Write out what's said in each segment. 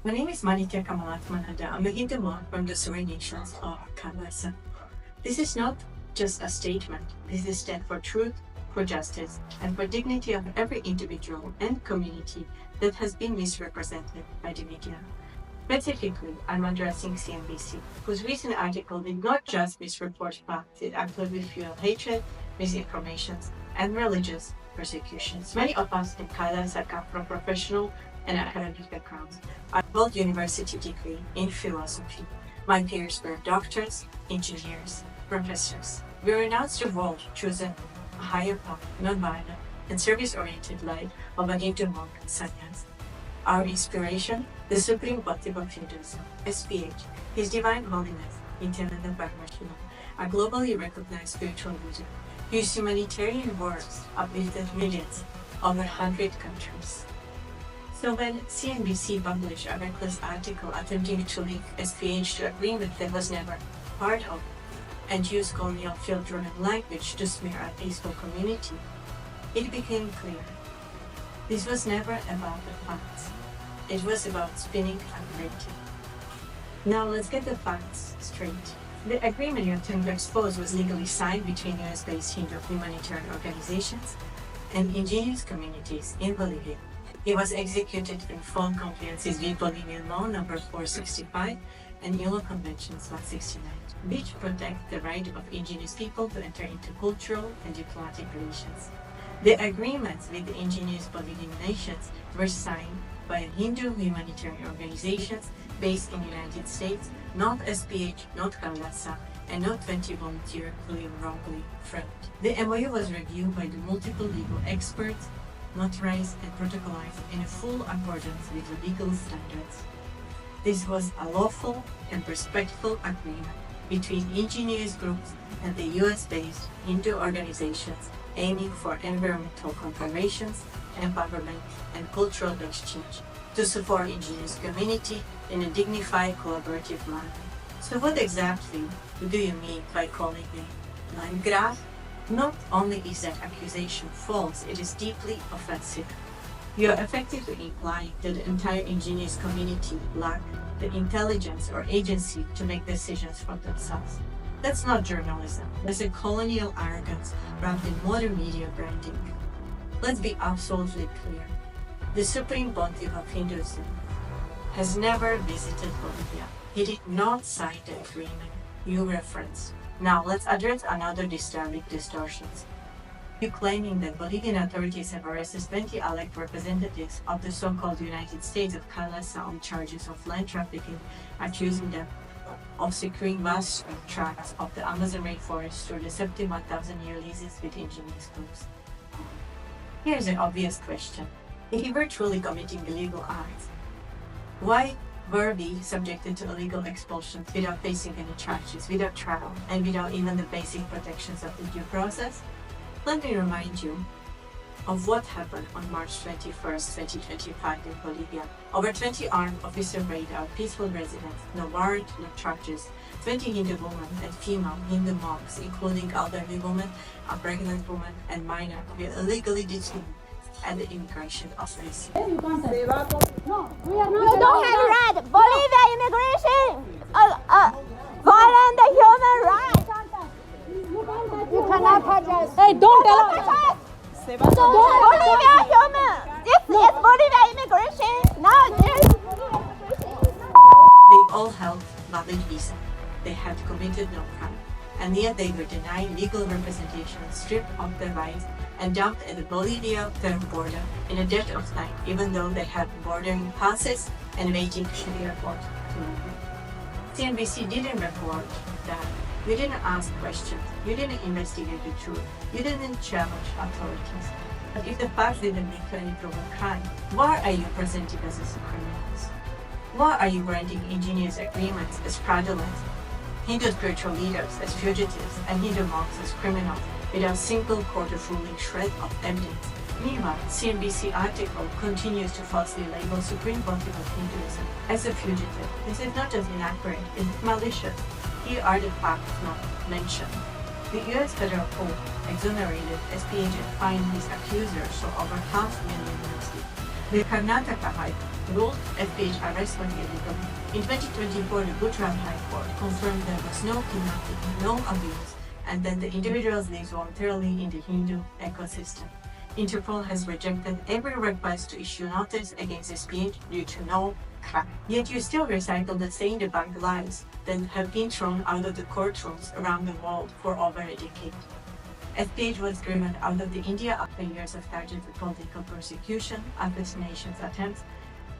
My name is Manitya Kamalatmananda. I'm a Hindu monk from the Suri nations of Kailasa. This is not just a statement. This is stand for truth, for justice, and for dignity of every individual and community that has been misrepresented by the media. Specifically, I'm addressing CNBC, whose recent article did not just misreport facts, it actively fueled hatred, misinformation, and religious persecutions. Many of us in Kailasa come from professional and academic backgrounds. I hold university degree in philosophy. My peers were doctors, engineers, professors. We renounced the world, chosen a higher path, non-violent, and service-oriented life of a Hindu monk and sannyas. Our inspiration, the Supreme Bhakti of Hinduism, SPH, His Divine Holiness, Nityananda Paramahansa, a globally recognized spiritual leader, whose humanitarian works uplifted millions over 100 countries. So when CNBC published a reckless article attempting to link SPH to agreement that was never part of, and used colonial field-driven language to smear a peaceful community, it became clear. This was never about the facts. It was about spinning a narrative. Now let's get the facts straight. The agreement you attempt to expose was legally signed between US-based Hindu humanitarian organizations and indigenous communities in Bolivia. It was executed in full compliance with Bolivian law number 465 and ILO Conventions 169, which protect the right of indigenous people to enter into cultural and diplomatic relations. The agreements with the indigenous Bolivian nations were signed by Hindu humanitarian organizations based in the United States, not SPH, not Kailasa, and not 20 volunteers who wrongly framed. The MOU was reviewed by the multiple legal experts, notarized and protocolized in full accordance with the legal standards. This was a lawful and respectful agreement between indigenous groups and the US-based Hindu organizations aiming for environmental conservations, empowerment, and cultural exchange to support indigenous community in a dignified, collaborative manner. So what exactly do you mean by calling me line graph? Not only is that accusation false, it is deeply offensive. You are effectively implying that the entire indigenous community lack the intelligence or agency to make decisions for themselves. That's not journalism. That's a colonial arrogance wrapped in modern media branding. Let's be absolutely clear. The Supreme Pontiff of Hinduism has never visited Bolivia. He did not sign the agreement you referenced. Now let's address another disturbing distortions. You claiming that Bolivian authorities have arrested 20 elect representatives of the so-called United States of Kailasa on charges of land trafficking, accusing them of securing vast tracts of the Amazon rainforest through the 71,000-year leases with indigenous groups. Here's an obvious question. If you were truly committing illegal acts, why were we subjected to illegal expulsions without facing any charges, without trial, and without even the basic protections of the due process? Let me remind you of what happened on March 21st, 2025 in Bolivia. Over 20 armed officers raided our peaceful residents, no warrant, no charges. 20 Hindu women and female Hindu monks, including elderly women, a pregnant woman, and minor, were illegally detained at the immigration office. You don't have right. Bolivia immigration, violent human rights. You cannot touch us. Hey, don't tell us. Bolivia human. This is Bolivia immigration. Now this is Bolivia immigration. They all held valid visa. They had committed no crime, and yet they were denied legal representation, stripped of their rights, and dumped at the Bolivia-Peru border in the dead of night, even though they had bordering passes and waiting to the airport. CNBC didn't report that. You didn't ask questions. You didn't investigate the truth. You didn't challenge authorities. But if the facts didn't lead to any proven crime, why are you presenting us as criminals? Why are you granting indigenous agreements as fraudulent, Hindu spiritual leaders as fugitives, and Hindu monks as criminals without a single court of ruling shred of evidence? Meanwhile, CNBC article continues to falsely label Supreme Pontiff of Hinduism as a fugitive. This is not just inaccurate, it's malicious. Here are the facts not mentioned. The U.S. federal court exonerated SPH and fined his accusers for over $500,000. The Karnataka High Court ruled FPH arrest was illegal. In 2024, the Gujarat High Court confirmed there was no kidnapping, no abuse, and that the individuals lived voluntarily in the Hindu ecosystem. Interpol has rejected every request to issue notice against SPH due to no crime. Yet you still recycle the same debunked lies that have been thrown out of the courtrooms around the world for over a decade. SPH was driven out of the India after years of targeted political persecution, assassinations attempts,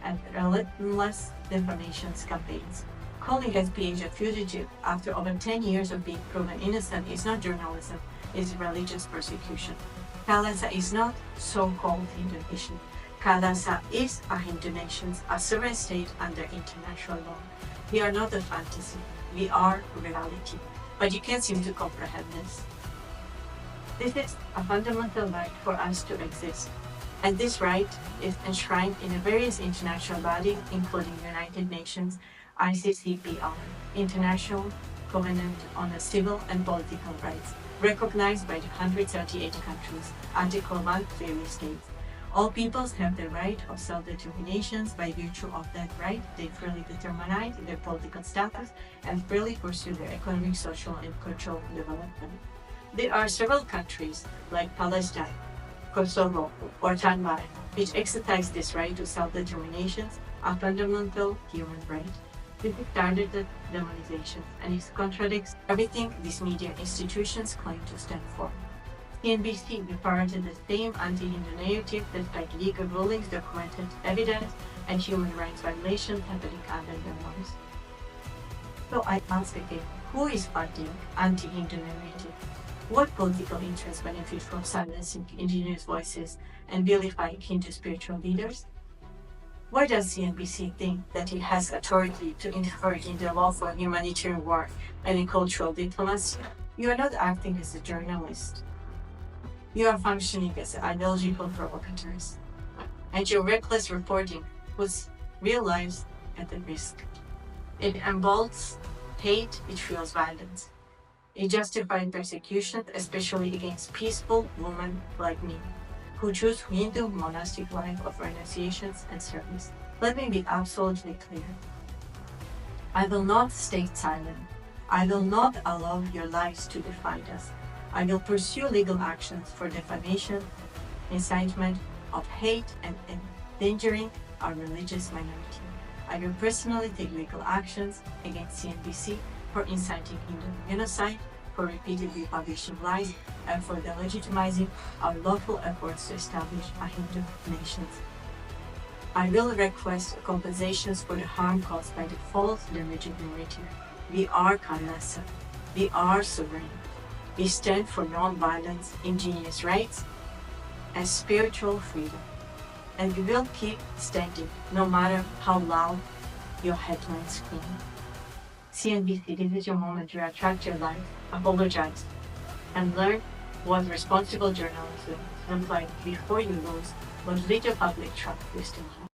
and relentless defamation campaigns. Calling SPH a fugitive after over 10 years of being proven innocent is not journalism, it's religious persecution. Khalsa is not so-called Hindu nation. Khalsa is a Hindu nation, a sovereign state under international law. We are not a fantasy, we are reality. But you can't seem to comprehend this. This is a fundamental right for us to exist. And this right is enshrined in various international bodies, including United Nations, ICCPR, International Covenant on the Civil and Political Rights, recognized by the 138 countries, Article 1 clearly states, all peoples have the right of self-determination. By virtue of that right, they freely determine their political status and freely pursue their economic, social, and cultural development. There are several countries, like Palestine, Kosovo, or Tanzania, which exercise this right to self-determination, a fundamental human right. This is targeted demonization, and it contradicts everything these media institutions claim to stand for. CNBC reported the same anti-Hindu narrative despite legal rulings, documented evidence, and human rights violations happening under their nose. So I ask again, who is fighting anti-Hindu narrative? What political interests benefit from silencing indigenous voices and vilifying Hindu spiritual leaders? Why does CNBC think that it has authority to interfere in the law for humanitarian work and in cultural diplomacy? You are not acting as a journalist. You are functioning as ideological provocateurs. And your reckless reporting puts real lives at risk. It involves hate, it fuels violence. It justifies persecution, especially against peaceful women like me, who choose Hindu monastic life of renunciations and service. Let me be absolutely clear. I will not stay silent. I will not allow your lies to define us. I will pursue legal actions for defamation, incitement of hate, and endangering our religious minority. I will personally take legal actions against CNBC for inciting Hindu genocide, for repeatedly publishing lies, and for delegitimizing our lawful efforts to establish a Hindu nation. I will request compensations for the harm caused by the false religious narrative. We are Khalsa. We are sovereign. We stand for non-violence, indigenous rights, and spiritual freedom. And we will keep standing no matter how loud your headlines scream. CNBC, this is your moment to attract your life, apologize, and learn what responsible journalism looks like before you lose what little public trust you still have.